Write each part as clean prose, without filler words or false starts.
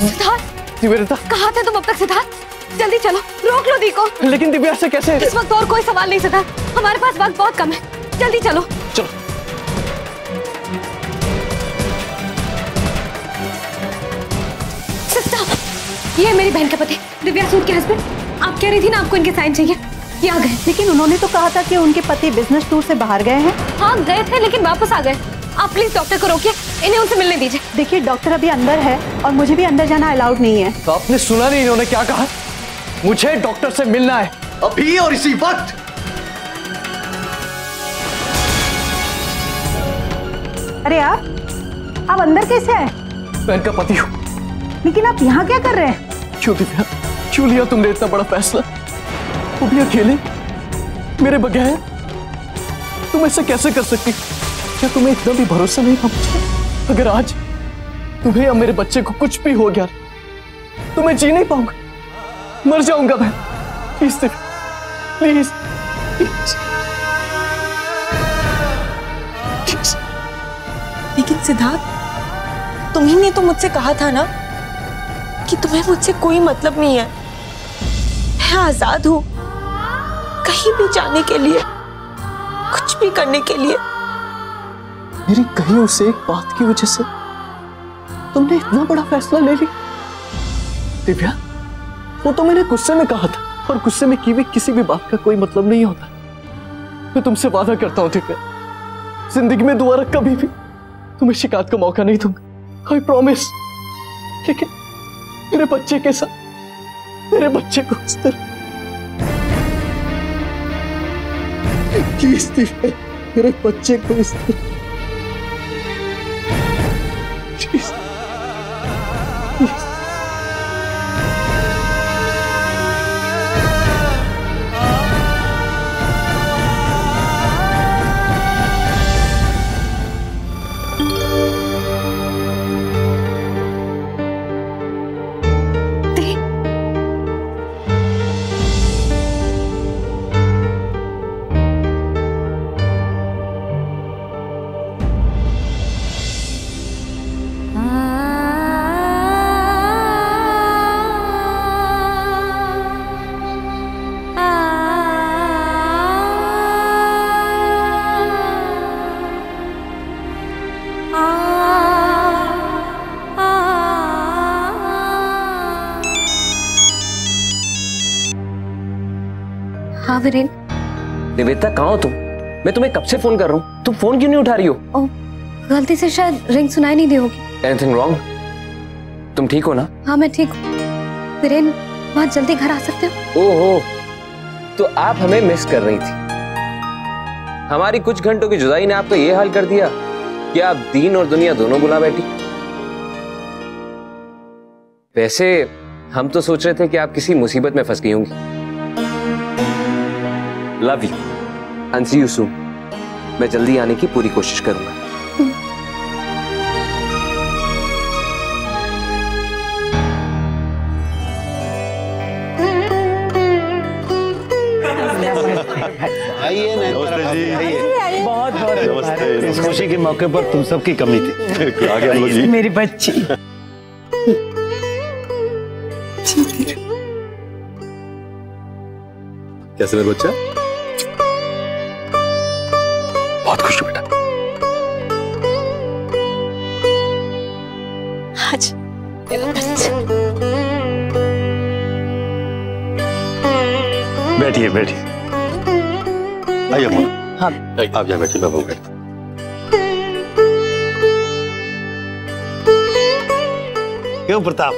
सिद्धार्थ, दिव्या कहाँ थे तुम अब तक? सिद्धार्थ जल्दी चलो, रोक लो दी को। लेकिन दिव्या से कैसे? इस वक्त और कोई सवाल नहीं सिद्धार्थ, हमारे पास वक्त बहुत कम है, जल्दी चलो। चलो। सिस्टर, ये है मेरी बहन का पति दिव्या सूद के हस्बैंड। आप कह रही थी ना आपको इनके साइन चाहिए, ये आ गए। लेकिन उन्होंने तो कहा था कि उनके पति बिजनेस टूर से बाहर गए हैं। हाँ गए थे लेकिन वापस आ गए। आप प्लीज डॉक्टर को रोकिए, इन्हें उनसे मिलने दीजिए। देखिए डॉक्टर अभी अंदर है और मुझे भी अंदर जाना अलाउड नहीं है। तो आपने सुना नहीं इन्होंने क्या कहा? मुझे डॉक्टर से मिलना है अभी और इसी वक्त। अरे आप अंदर कैसे आए? मैं इनका पति हूँ। लेकिन आप यहाँ क्या कर रहे हैं? क्यों दिव्या, क्यों लिया तुमने इतना बड़ा फैसला? वो भी अकेले, मेरे बगैर? तुम ऐसा कैसे कर सकती? क्या तुम्हें इतना भी भरोसा नहीं था मुझे? अगर आज तुम्हें या मेरे बच्चे को कुछ भी हो गया तो मैं जी नहीं पाऊंगा, मर जाऊंगा मैं। Please please please. लेकिन सिद्धार्थ, तुम्ही ने तो मुझसे कहा था ना कि तुम्हें मुझसे कोई मतलब नहीं है। मैं आजाद हूं कहीं भी जाने के लिए, कुछ भी करने के लिए। मेरी कहीं उसे एक बात की वजह से तुमने इतना बड़ा फैसला ले लिया? दिव्या, वो तो मैंने गुस्से में कहा था, और गुस्से में की हुई किसी भी बात का कोई मतलब नहीं होता। मैं तुमसे वादा करता हूं दिव्या, जिंदगी में दोबारा कभी भी तुम्हें शिकायत का मौका नहीं दूंगा, आई प्रॉमिस। लेकिन मेरे बच्चे के साथ, मेरे बच्चे को इस तरह प्लीज दिव्या, मेरे बच्चे को इस तरह प्लीज प्लीज। हाँ वीरेन। निवेदिता कहाँ हो तुम? मैं तुम्हें कब से फोन कर रहा हूँ, तुम फोन क्यों नहीं उठा रही हो? ओह, गलती से शायद रिंग सुनाई नहीं दी होगी। Anything wrong? तुम ठीक हो ना? हाँ मैं ठीक हूँ। वीरेन, बहुत जल्दी घर आ सकते हो? ओहो, तो आप हमें मिस कर रही थी। हमारी कुछ घंटों की जुदाई ने आपका ये हाल कर दिया कि आप दीन और दुनिया दोनों बुला बैठी। वैसे हम तो सोच रहे थे कि आप किसी मुसीबत में फंस गई होंगी। Love you and see you soon. मैं जल्दी आने की पूरी कोशिश करूंगा। आइए जी। बहुत नमस्ते। इस खुशी के मौके पर तुम सबकी कमी थी। आ गया जी। मेरी बच्ची। कैसे मेरा बच्चा? बहुत खुश हूँ बेटा। आज मेरा बच्चा। बैठिए बैठिए। आइए अम्मा। हाँ आप जा बैठिए, मैं बैठता। क्यों प्रताप,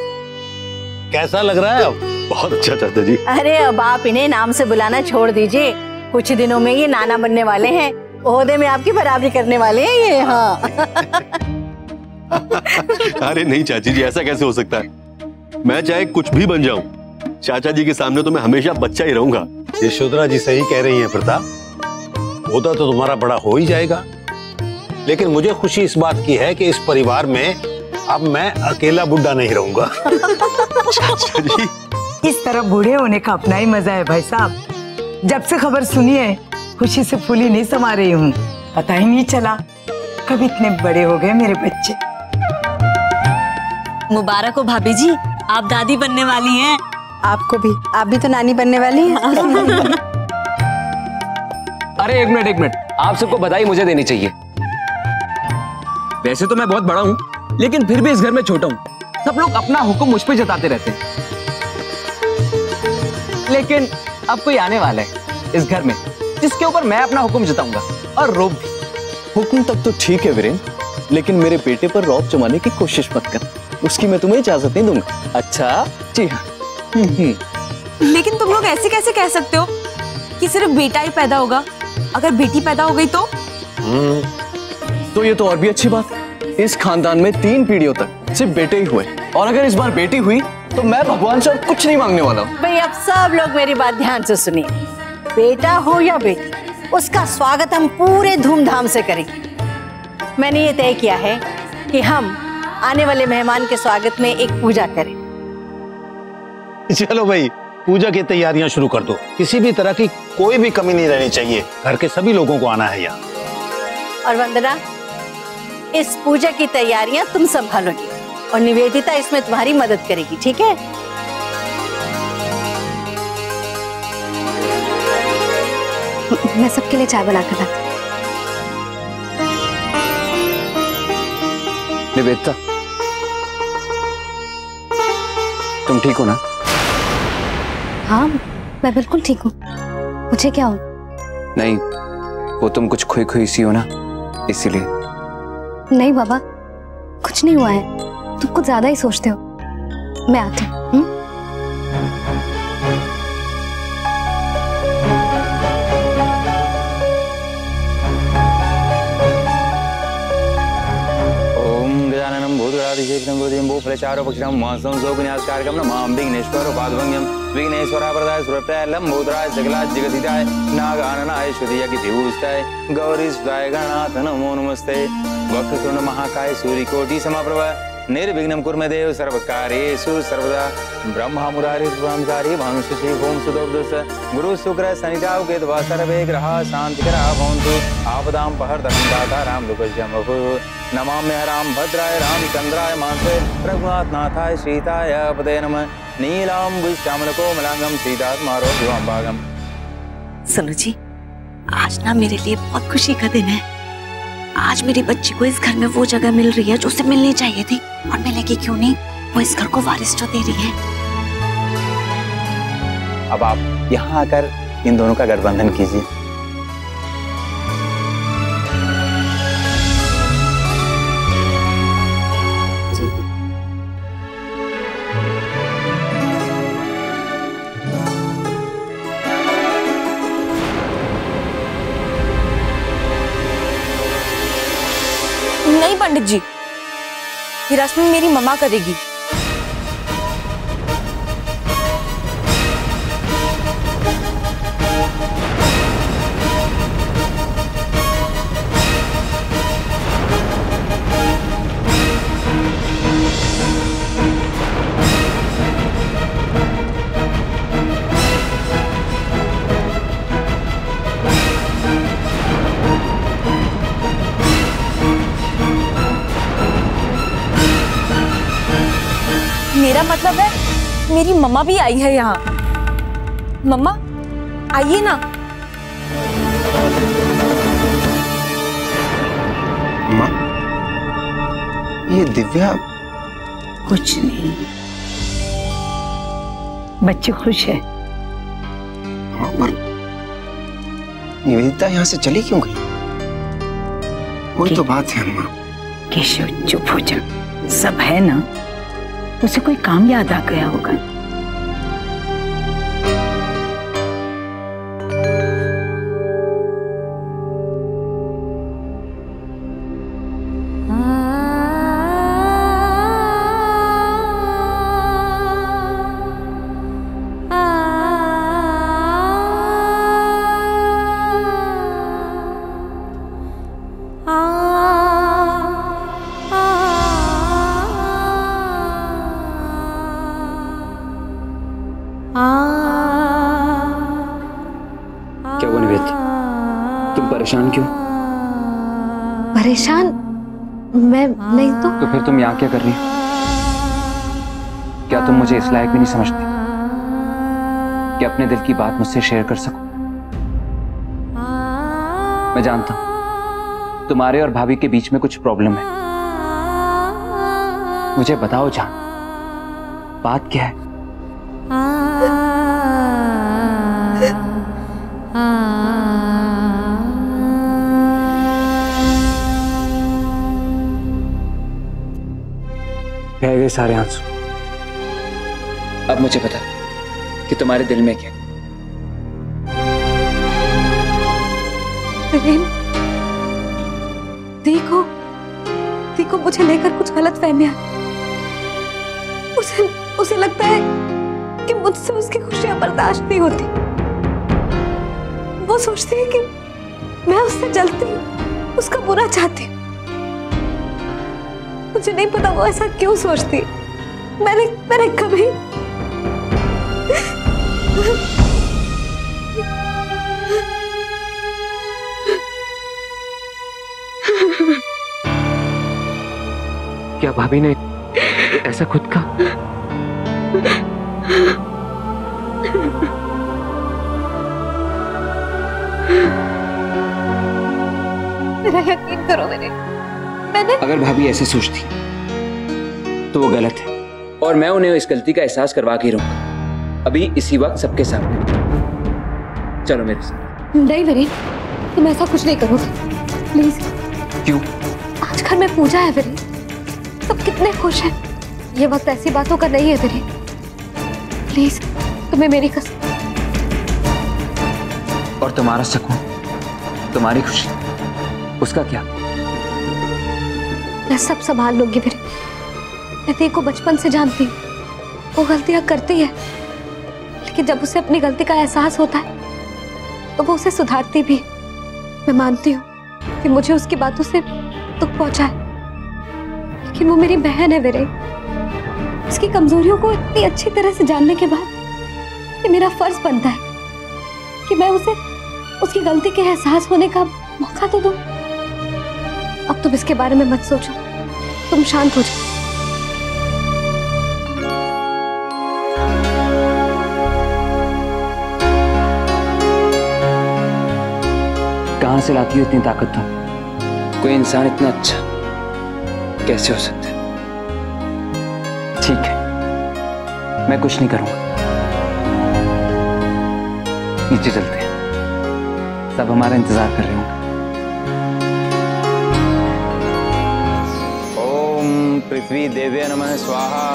कैसा लग रहा है अब? बहुत अच्छा चाचा जी। अरे अब आप इन्हें नाम से बुलाना छोड़ दीजिए, कुछ दिनों में ये नाना बनने वाले हैं, ओहदे में आपकी बराबरी करने वाले हैं ये। हाँ। अरे नहीं चाची जी, ऐसा कैसे हो सकता है? मैं चाहे कुछ भी बन जाऊं, चाचा जी के सामने तो मैं हमेशा बच्चा ही रहूंगा। यशोधरा जी सही कह रही हैं प्रताप, होता तो तुम्हारा बड़ा हो ही जाएगा, लेकिन मुझे खुशी इस बात की है कि इस परिवार में अब मैं अकेला बुढ़ा नहीं रहूंगा। चाचा जी, इस तरह बूढ़े होने का अपना ही मजा है भाई साहब। जब से खबर सुनी है खुशी से फूली नहीं समा रही हूँ, पता ही नहीं चला कब इतने बड़े हो गए मेरे बच्चे। मुबारक हो भाभी जी, आप दादी बनने वाली हैं। आपको भी, आप भी तो नानी बनने वाली हैं। अरे एक मिनट, आप सबको बधाई मुझे देनी चाहिए। वैसे तो मैं बहुत बड़ा हूं, लेकिन फिर भी इस घर में छोटा हूं। सब लोग अपना हुक्म मुझ पे जताते रहते हैं, लेकिन अब कोई आने वाला है इस घर में जिसके ऊपर मैं अपना हुक्म जताऊंगा, और रौब भी। हुक्म तक तो ठीक है वीरेन, लेकिन मेरे बेटे पर रौब जमाने की कोशिश मत कर, उसकी मैं तुम्हें इजाजत नहीं दूंगा। अच्छा जी हाँ। लेकिन तुम लोग ऐसे कैसे कह सकते हो कि सिर्फ बेटा ही पैदा होगा? अगर बेटी पैदा हो गई तो ये तो और भी अच्छी बात है। इस खानदान में 3 पीढ़ियों तक सिर्फ बेटे ही हुए, और अगर इस बार बेटी हुई तो मैं भगवान से कुछ नहीं मांगने वाला हूँ। भाई अब सब लोग मेरी बात ध्यान से सुनिए। बेटा हो या बेटी, उसका स्वागत हम पूरे धूमधाम से करेंगे। मैंने ये तय किया है कि हम आने वाले मेहमान के स्वागत में एक पूजा करें। चलो भाई, पूजा की तैयारियां शुरू कर दो। किसी भी तरह की कोई भी कमी नहीं रहनी चाहिए। घर के सभी लोगों को आना है यहाँ। और वंदना, इस पूजा की तैयारियां तुम संभालोगी और निवेदिता इसमें तुम्हारी मदद करेगी, ठीक है? मैं सबके लिए चाय बना कर लाती। निवेदिता, तुम ठीक हो ना? हाँ, मैं बिल्कुल ठीक हूँ। मुझे क्या हो? नहीं, वो तुम कुछ खोई सी हो ना, इसीलिए। नहीं बाबा, कुछ नहीं हुआ है, तुम कुछ ज्यादा ही सोचते हो। मैं आती हूँ। गौरी सुधाय गणाथ नमो नमस्ते। वक्रतुंड महाकाय सूर्यकोटि समप्रभ निर्विघ्नं कुरु मे देव सर्वकार्येषु सर्वदा। ब्रह्मा मुरारी ब्रह्मचारी भानुषी ओम सुदोग्धस गुरु शुक्र शनिराव केतुः सर्वे ग्रहाः शान्तिकराः भवन्तु। आपदां पहर्तनं दातारां दुःखस्य मभुः। नमाम्यहं राम भद्राय रामचन्द्राय मानसे रघुनाथनाथाय सीताय पते नमः। नीलाम्बुजश्यामलकोमलांगं सीतात्मारोग्यं भागम्। सुनो जी, आज ना मेरे लिए बहुत खुशी का दिन है। आज मेरी बच्ची को इस घर में वो जगह मिल रही है जो उसे मिलनी चाहिए थी, और मिलेगी क्यों नहीं, वो इस घर को वारिस जो दे रही है। अब आप यहाँ आकर इन दोनों का गठबंधन कीजिए। नहीं पंडित जी, ये रस्म मेरी मम्मा करेगी। मेरा मतलब है मेरी मम्मा भी आई है यहाँ। मम्मा आइए ना। माँ, ये दिव्या कुछ नहीं, बच्ची खुश है। हाँ, पर निवेदिता यहाँ से चली क्यों गई? कोई तो बात है अम्मा। केशव चुप हो जा, सब है ना। उसे कोई काम याद आ गया होगा। क्या हुआ निवेद, तुम परेशान क्यों? परेशान? मैं नहीं तो फिर तुम यहाँ क्या कर रही हो? क्या तुम मुझे इस लायक भी नहीं समझती कि अपने दिल की बात मुझसे शेयर कर सकूं? मैं जानता हूं तुम्हारे और भाभी के बीच में कुछ प्रॉब्लम है। मुझे बताओ जान, बात क्या है? बह गए सारे आंसू। अब मुझे पता कि तुम्हारे दिल में क्या। देखो देखो, मुझे लेकर कुछ गलत फहमियां। उसे लगता है कि मुझसे उसकी खुशियां बर्दाश्त नहीं होती। वो सोचती है कि मैं उससे जलती हूँ, उसका बुरा चाहती हूँ। मुझे नहीं पता वो ऐसा क्यों सोचती। मैंने कभी क्या भाभी ने ऐसा खुद का? मेरा यकीन करो, मैंने अगर भाभी ऐसे सोचती तो वो गलत है और मैं उन्हें इस गलती का एहसास करवा के रहूंगा, अभी इसी वक्त सबके सामने। चलो मेरे साथ। नहीं वीरेन, तुम ऐसा कुछ नहीं करोगे प्लीज। क्यों? आज घर में पूजा है वीरेन, सब कितने खुश हैं। ये वक्त ऐसी बातों का नहीं है वीरेन, प्लीज तुम्हें मेरी कसम। और तुम्हारा सुकून, तुम्हारी खुशी, उसका क्या? मैं सब संभाल लूंगी वीरेन। मैं तेरे को बचपन से जानती हूँ, वो गलतियां करती है, लेकिन जब उसे अपनी गलती का एहसास होता है तो वो उसे सुधारती भी। मैं मानती हूँ कि मुझे उसकी बातों से दुख पहुंचा है, लेकिन वो मेरी बहन है वीरेन। उसकी कमजोरियों को इतनी अच्छी तरह से जानने के बाद ये मेरा फर्ज बनता है कि मैं उसे उसकी गलती के एहसास होने का मौका तो दूं। अब तुम इसके बारे में मत सोचो, तुम शांत हो जाओ। कहां से लाती हो इतनी ताकत तुम? कोई इंसान इतना अच्छा कैसे हो सकता है? ठीक है, मैं कुछ नहीं करूंगा। नीचे चलते हैं, सब हमारा इंतजार कर रहे होंगे। ओम पृथ्वी देव्य नमः स्वाहा।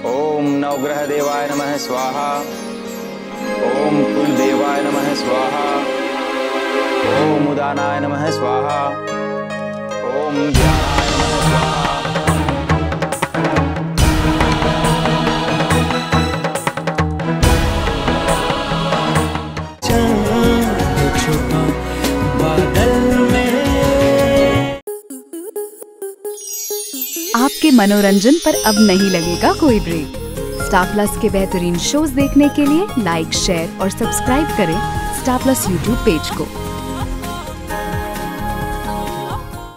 ओम नवग्रह देवाय नमः स्वाहा। ओम कुल देवाय नमः स्वाहा। ओम उदानाय नमः स्वाहा। ओम ध्यानाय नमः स्वाहा। आपके मनोरंजन पर अब नहीं लगेगा कोई ब्रेक। स्टार प्लस के बेहतरीन शोज देखने के लिए लाइक, शेयर और सब्सक्राइब करें स्टार प्लस यूट्यूब पेज को।